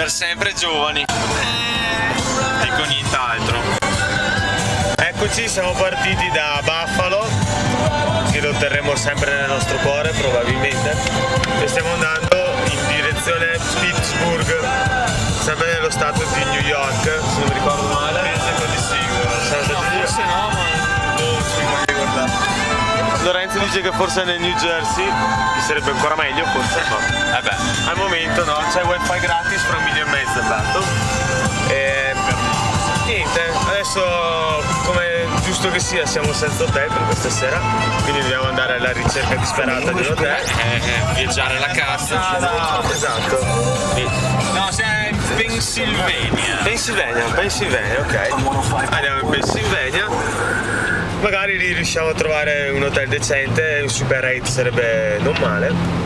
Per sempre giovani. Dico nient'altro. Eccoci, siamo partiti da Buffalo, che lo terremo sempre nel nostro cuore probabilmente, e stiamo andando in direzione Pittsburgh, sempre nello stato di New York, se non mi ricordo male. Forse no, ma non riguardato. Lorenzo dice che forse è nel New Jersey, che sarebbe ancora meglio forse, ma al momento no, c'è wifi gratis fra 1,5 milioni intanto. E niente, adesso come giusto che sia siamo senza hotel per questa sera, quindi dobbiamo andare alla ricerca disperata di un hotel. Viaggiare la cassa. Esatto. No, sei in Pennsylvania, ok. Andiamo in Pennsylvania. Magari lì riusciamo a trovare un hotel decente, un super rate sarebbe non male.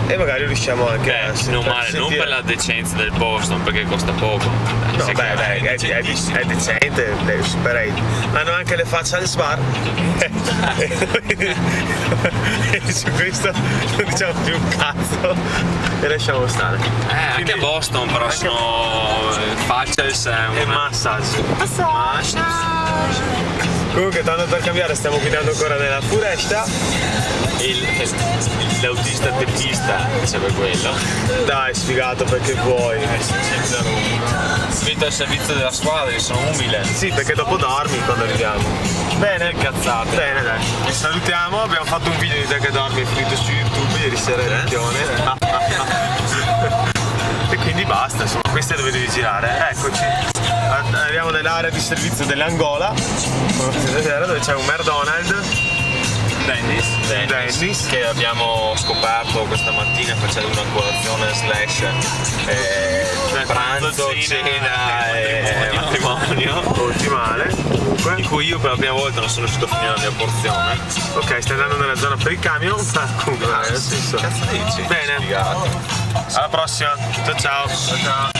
E magari riusciamo anche a non male, non per la decenza del Boston, perché costa poco. No, è decente, è super rate. Hanno anche le facce al bar. E su questo non diciamo più un cazzo e lasciamo stare. Anche a Boston però sono faccials e massage. Comunque, tanto per cambiare, stiamo guidando ancora nella foresta. L'autista teppista serve quello. Dai, sfigato perché vuoi. Metto al servizio della squadra, che sono umile. Sì, perché dopo dormi quando arriviamo. Bene, cazzate. Bene, dai. Vi salutiamo, abbiamo fatto un video di te che dormi finito su YouTube ieri sera in Ricchione. E quindi basta, insomma, questo è dove devi girare. Eccoci. Arriviamo nell'area di servizio dell'Angola, dove c'è un McDonald's. Dennis, che abbiamo scoperto questa mattina facendo una colazione / pranzo, cena e matrimonio ottimale comunque, in cui io per la prima volta non sono riuscito a finire la mia porzione. Ok, stai andando nella zona per il camion, comunque nel senso. Cazzo dici? Bene, alla prossima, ciao. Ciao.